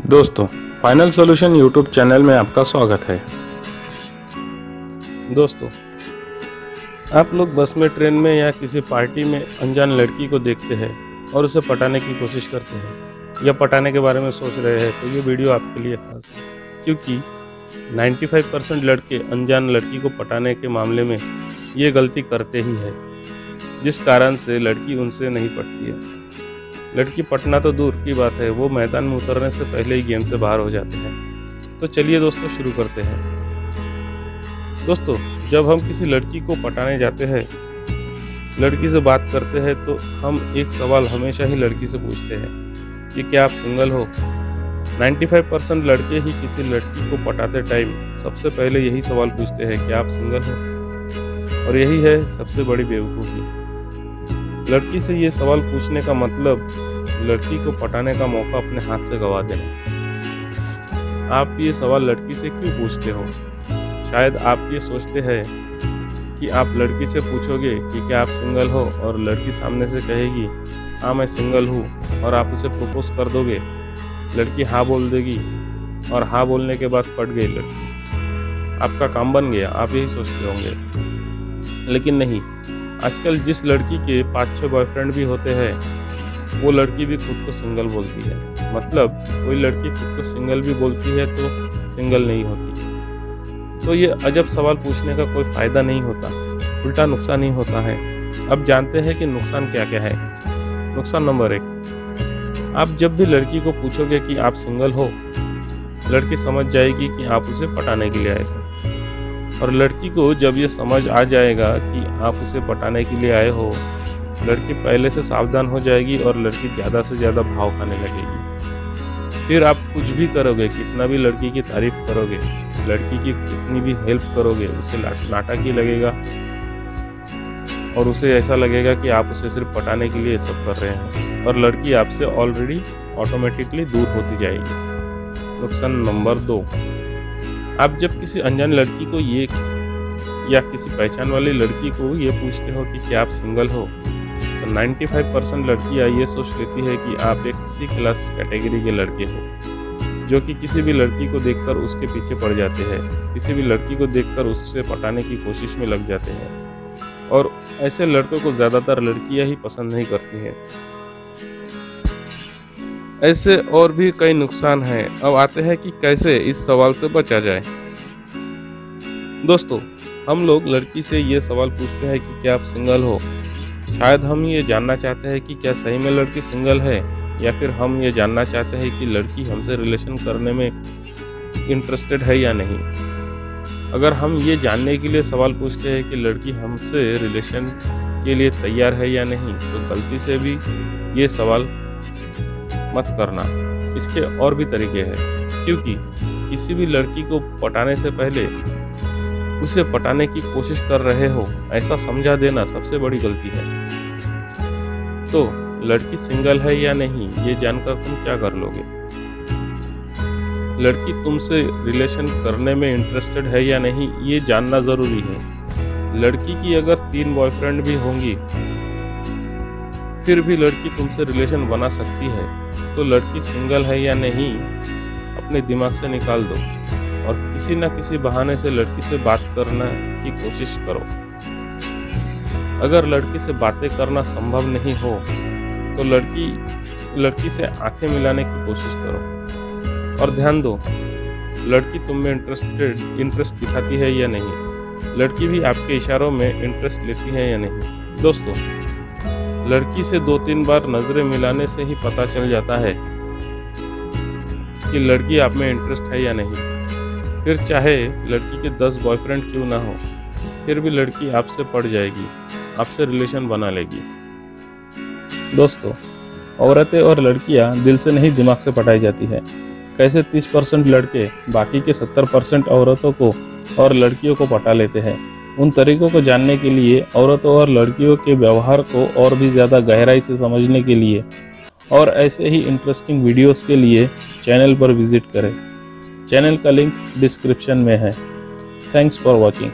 दोस्तों, final solution YouTube channel में आपका स्वागत है। दोस्तों, आप लोग बस में, ट्रेन में या किसी पार्टी में अनजान लड़की को देखते हैं और उसे पटाने की कोशिश करते हैं या पटाने के बारे में सोच रहे हैं, तो ये वीडियो आपके लिए खास है, क्योंकि 95% लड़के अनजान लड़की को पटाने के मामले में ये गलती करते ही है, जिस कारण से लड़की उनसे नहीं पटती है। लड़की पटना तो दूर की बात है, वो मैदान में उतरने से पहले ही गेम से बाहर हो जाते हैं। तो चलिए दोस्तों, शुरू करते हैं। दोस्तों, जब हम किसी लड़की को पटाने जाते हैं, लड़की से बात करते हैं, तो हम एक सवाल हमेशा ही लड़की से पूछते हैं कि क्या आप सिंगल हो। 95% लड़के ही किसी लड़की को पटाते टाइम सबसे पहले यही सवाल पूछते हैं, क्या आप सिंगल हो। और यही है सबसे बड़ी बेवकूफ़ी। लड़की से ये सवाल पूछने का मतलब लड़की को पटाने का मौका अपने हाथ से गंवा देना। आप ये सवाल लड़की से क्यों पूछते हो? शायद आप ये सोचते हैं कि आप लड़की से पूछोगे कि क्या आप सिंगल हो, और लड़की सामने से कहेगी हाँ मैं सिंगल हूँ, और आप उसे प्रपोज कर दोगे। लड़की हाँ बोल देगी, और हाँ बोलने के बाद पट गई लड़की, आपका काम बन गया, आप यही सोचते होंगे। लेकिन नहीं, आजकल जिस लड़की के 5-6 बॉयफ्रेंड भी होते हैं, वो लड़की भी खुद को सिंगल बोलती है। मतलब कोई लड़की खुद को सिंगल भी बोलती है तो सिंगल नहीं होती। तो ये अजब सवाल पूछने का कोई फ़ायदा नहीं होता, उल्टा नुकसान ही होता है। अब जानते हैं कि नुकसान क्या क्या है। नुकसान नंबर 1, आप जब भी लड़की को पूछोगे कि आप सिंगल हो, लड़की समझ जाएगी कि आप उसे पटाने के लिए आए हो। और लड़की को जब ये समझ आ जाएगा कि आप उसे पटाने के लिए आए हो, लड़की पहले से सावधान हो जाएगी और लड़की ज़्यादा से ज़्यादा भाव खाने लगेगी। फिर आप कुछ भी करोगे, कितना भी लड़की की तारीफ करोगे, लड़की की कितनी भी हेल्प करोगे, उसे नाटक ही लगेगा और उसे ऐसा लगेगा कि आप उसे सिर्फ पटाने के लिए सब कर रहे हैं, और लड़की आपसे ऑलरेडी ऑटोमेटिकली दूर होती जाएगी। नुकसान नंबर 2, आप जब किसी अनजान लड़की को ये या किसी पहचान वाली लड़की को ये पूछते हो कि क्या आप सिंगल हो, तो 95% लड़कियाँ ये सोच लेती है कि आप एक C क्लास कैटेगरी के लड़के हो, जो कि किसी भी लड़की को देखकर उसके पीछे पड़ जाते हैं, किसी भी लड़की को देखकर उससे पटाने की कोशिश में लग जाते हैं। और ऐसे लड़कों को ज़्यादातर लड़कियाँ ही पसंद नहीं करती हैं। ऐसे और भी कई नुकसान हैं। अब आते हैं कि कैसे इस सवाल से बचा जाए। दोस्तों, हम लोग लड़की से ये सवाल पूछते हैं कि क्या आप सिंगल हो। शायद हम ये जानना चाहते हैं कि क्या सही में लड़की सिंगल है, या फिर हम ये जानना चाहते हैं कि लड़की हमसे रिलेशन करने में इंटरेस्टेड है या नहीं। अगर हम ये जानने के लिए सवाल पूछते हैं कि लड़की हमसे रिलेशन के लिए तैयार है या नहीं, तो गलती से भी ये सवाल मत करना। इसके और भी तरीके हैं, क्योंकि किसी भी लड़की को पटाने से पहले उसे पटाने की कोशिश कर रहे हो ऐसा समझा देना सबसे बड़ी गलती है। तो लड़की सिंगल है या नहीं ये जानकर तुम क्या कर लोगे? लड़की तुमसे रिलेशन करने में इंटरेस्टेड है या नहीं ये जानना ज़रूरी है। लड़की की अगर 3 बॉयफ्रेंड भी होंगी, फिर भी लड़की तुमसे रिलेशन बना सकती है। तो लड़की सिंगल है या नहीं अपने दिमाग से निकाल दो, और किसी न किसी बहाने से लड़की से बात करने की कोशिश करो। अगर लड़की से बातें करना संभव नहीं हो, तो लड़की से आंखें मिलाने की कोशिश करो। और ध्यान दो, लड़की तुम में इंटरेस्ट दिखाती है या नहीं, लड़की भी आपके इशारों में इंटरेस्ट लेती है या नहीं। दोस्तों, लड़की से 2-3 बार नजरें मिलाने से ही पता चल जाता है कि लड़की आप में इंटरेस्ट है या नहीं। फिर चाहे लड़की के 10 बॉयफ्रेंड क्यों ना हो, फिर भी लड़की आपसे पड़ जाएगी, आपसे रिलेशन बना लेगी। दोस्तों, औरतें और लड़कियां दिल से नहीं दिमाग से पटाई जाती है। कैसे 30% लड़के बाकी के 70% औरतों को और लड़कियों को पटा लेते हैं। उन तरीकों को जानने के लिए, औरतों और लड़कियों के व्यवहार को और भी ज़्यादा गहराई से समझने के लिए, और ऐसे ही इंटरेस्टिंग वीडियोस के लिए चैनल पर विजिट करें। चैनल का लिंक डिस्क्रिप्शन में है। Thanks for watching.